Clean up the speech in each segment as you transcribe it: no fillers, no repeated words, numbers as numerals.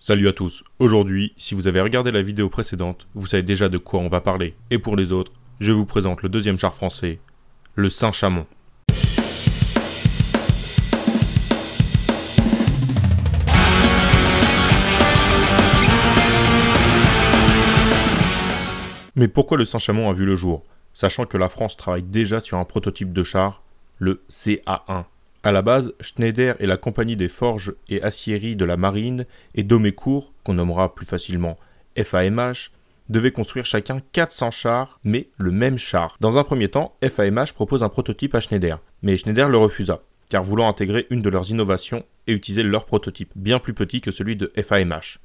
Salut à tous, aujourd'hui, si vous avez regardé la vidéo précédente, vous savez déjà de quoi on va parler. Et pour les autres, je vous présente le deuxième char français, le Saint-Chamond. Mais pourquoi le Saint-Chamond a vu le jour, sachant que la France travaille déjà sur un prototype de char, le CA1. A la base, Schneider et la compagnie des forges et aciéries de la marine et d'Aumécourt, qu'on nommera plus facilement FAMH, devaient construire chacun 400 chars, mais le même char. Dans un premier temps, FAMH propose un prototype à Schneider, mais Schneider le refusa, car voulant intégrer une de leurs innovations et utiliser leur prototype, bien plus petit que celui de FAMH.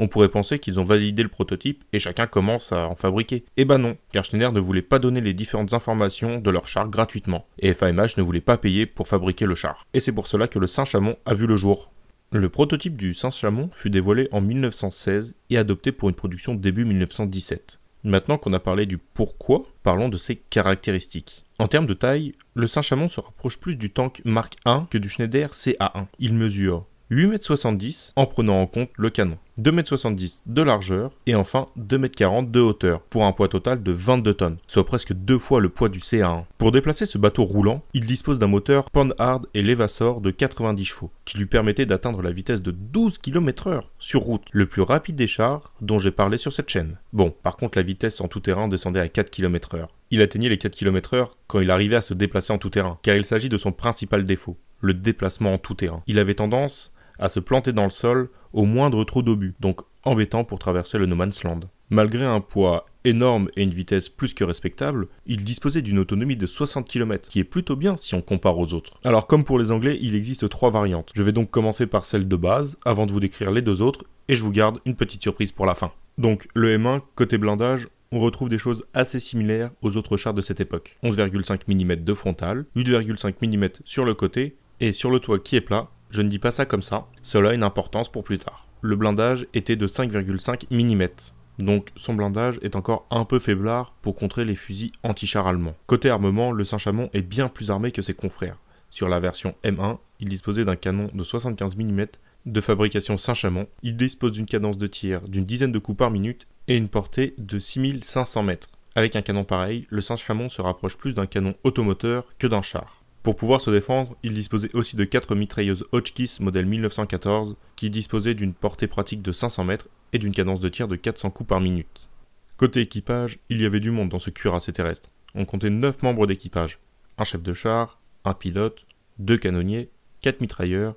On pourrait penser qu'ils ont validé le prototype et chacun commence à en fabriquer. Eh ben non, car Schneider ne voulait pas donner les différentes informations de leur char gratuitement, et FAMH ne voulait pas payer pour fabriquer le char. Et c'est pour cela que le Saint-Chamond a vu le jour. Le prototype du Saint-Chamond fut dévoilé en 1916 et adopté pour une production début 1917. Maintenant qu'on a parlé du pourquoi, parlons de ses caractéristiques. En termes de taille, le Saint-Chamond se rapproche plus du tank Mark I que du Schneider CA1. Il mesure 8,70 m en prenant en compte le canon, 2,70 m de largeur et enfin 2,40 m de hauteur pour un poids total de 22 tonnes, soit presque 2 fois le poids du CA1. Pour déplacer ce bateau roulant, il dispose d'un moteur Panhard et Levassor de 90 chevaux qui lui permettait d'atteindre la vitesse de 12 km/h sur route, le plus rapide des chars dont j'ai parlé sur cette chaîne. Bon, par contre la vitesse en tout terrain descendait à 4 km/h. Il atteignait les 4 km/h quand il arrivait à se déplacer en tout terrain, car il s'agit de son principal défaut, le déplacement en tout terrain. Il avait tendance à se planter dans le sol au moindre trou d'obus, donc embêtant pour traverser le No Man's Land. Malgré un poids énorme et une vitesse plus que respectable, il disposait d'une autonomie de 60 km, qui est plutôt bien si on compare aux autres. Alors comme pour les Anglais, il existe 3 variantes. Je vais donc commencer par celle de base, avant de vous décrire les 2 autres, et je vous garde une petite surprise pour la fin. Donc le M1, côté blindage, on retrouve des choses assez similaires aux autres chars de cette époque. 11,5 mm de frontal, 8,5 mm sur le côté, et sur le toit qui est plat. Je ne dis pas ça comme ça, cela a une importance pour plus tard. Le blindage était de 5,5 mm, donc son blindage est encore un peu faiblard pour contrer les fusils anti-chars allemands. Côté armement, le Saint-Chamond est bien plus armé que ses confrères. Sur la version M1, il disposait d'un canon de 75 mm de fabrication Saint-Chamond, il dispose d'une cadence de tir d'une dizaine de coups par minute et une portée de 6500 mètres. Avec un canon pareil, le Saint-Chamond se rapproche plus d'un canon automoteur que d'un char. Pour pouvoir se défendre, il disposait aussi de 4 mitrailleuses Hotchkiss modèle 1914 qui disposaient d'une portée pratique de 500 mètres et d'une cadence de tir de 400 coups par minute. Côté équipage, il y avait du monde dans ce cuirassé terrestre. On comptait 9 membres d'équipage, un chef de char, un pilote, 2 canonniers, 4 mitrailleurs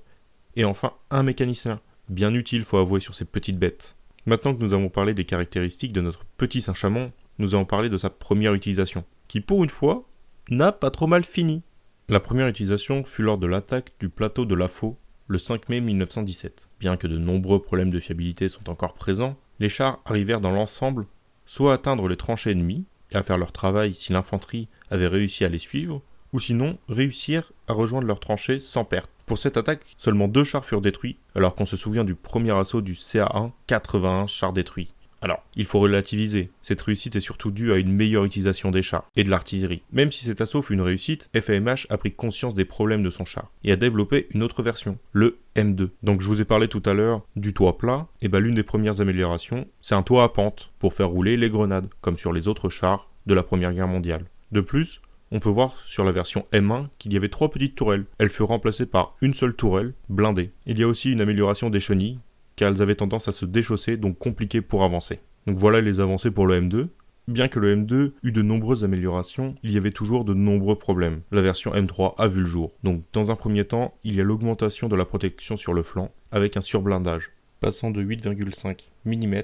et enfin un mécanicien. Bien utile, faut avouer, sur ces petites bêtes. Maintenant que nous avons parlé des caractéristiques de notre petit Saint-Chamond, nous allons parler de sa première utilisation, qui pour une fois, n'a pas trop mal fini. La première utilisation fut lors de l'attaque du plateau de Lafaux le 5 mai 1917. Bien que de nombreux problèmes de fiabilité sont encore présents, les chars arrivèrent dans l'ensemble soit à atteindre les tranchées ennemies et à faire leur travail si l'infanterie avait réussi à les suivre, ou sinon réussir à rejoindre leurs tranchées sans perte. Pour cette attaque, seulement 2 chars furent détruits, alors qu'on se souvient du premier assaut du CA1, 81 chars détruits. Alors, il faut relativiser, cette réussite est surtout due à une meilleure utilisation des chars et de l'artillerie. Même si cet assaut fut une réussite, FAMH a pris conscience des problèmes de son char et a développé une autre version, le M2. Donc je vous ai parlé tout à l'heure du toit plat, et l'une des premières améliorations, c'est un toit à pente pour faire rouler les grenades, comme sur les autres chars de la Première Guerre mondiale. De plus, on peut voir sur la version M1 qu'il y avait 3 petites tourelles. Elles furent remplacées par une seule tourelle, blindée. Il y a aussi une amélioration des chenilles, car elles avaient tendance à se déchausser, donc compliqué pour avancer. Donc voilà les avancées pour le M2. Bien que le M2 eut de nombreuses améliorations, il y avait toujours de nombreux problèmes. La version M3 a vu le jour. Donc dans un premier temps, il y a l'augmentation de la protection sur le flanc, avec un surblindage, passant de 8,5 mm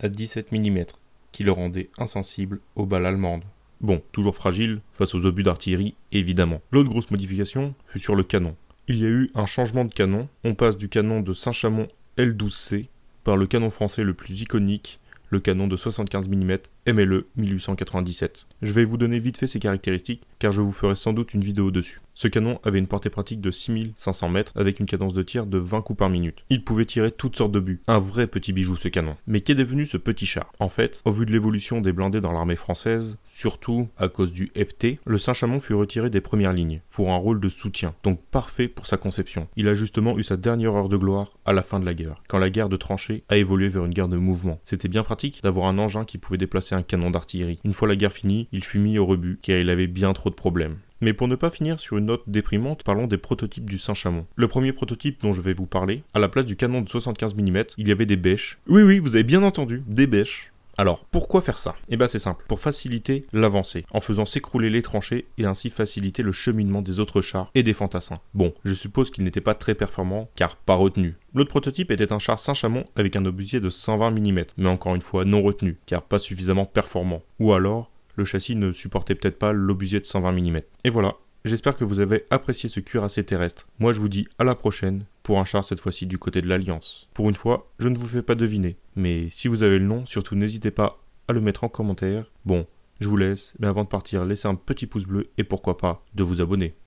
à 17 mm, qui le rendait insensible aux balles allemandes. Bon, toujours fragile face aux obus d'artillerie, évidemment. L'autre grosse modification fut sur le canon. Il y a eu un changement de canon. On passe du canon de Saint-Chamond L12C par le canon français le plus iconique, le canon de 75 mm MLE 1897. Je vais vous donner vite fait ses caractéristiques, car je vous ferai sans doute une vidéo dessus. Ce canon avait une portée pratique de 6500 mètres avec une cadence de tir de 20 coups par minute. Il pouvait tirer toutes sortes de buts. Un vrai petit bijou ce canon. Mais qu'est devenu ce petit char? En fait, au vu de l'évolution des blindés dans l'armée française, surtout à cause du FT, le Saint-Chamond fut retiré des premières lignes pour un rôle de soutien, donc parfait pour sa conception. Il a justement eu sa dernière heure de gloire à la fin de la guerre, quand la guerre de tranchées a évolué vers une guerre de mouvement. C'était bien pratique d'avoir un engin qui pouvait déplacer un canon d'artillerie. Une fois la guerre finie, il fut mis au rebut, car il avait bien trop de problèmes. Mais pour ne pas finir sur une note déprimante, parlons des prototypes du Saint-Chamond. Le premier prototype dont je vais vous parler, à la place du canon de 75 mm, il y avait des bêches. Oui, vous avez bien entendu, des bêches. Alors, pourquoi faire ça? Eh ben c'est simple, pour faciliter l'avancée, en faisant s'écrouler les tranchées et ainsi faciliter le cheminement des autres chars et des fantassins. Bon, je suppose qu'il n'était pas très performant, car pas retenu. L'autre prototype était un char Saint-Chamond avec un obusier de 120 mm, mais encore une fois non retenu, car pas suffisamment performant. Ou alors, le châssis ne supportait peut-être pas l'obusier de 120 mm. Et voilà, j'espère que vous avez apprécié ce cuirassé terrestre. Moi je vous dis à la prochaine, pour un char cette fois-ci du côté de l'Alliance. Pour une fois, je ne vous fais pas deviner, mais si vous avez le nom, surtout n'hésitez pas à le mettre en commentaire. Bon, je vous laisse, mais avant de partir, laissez un petit pouce bleu et pourquoi pas de vous abonner.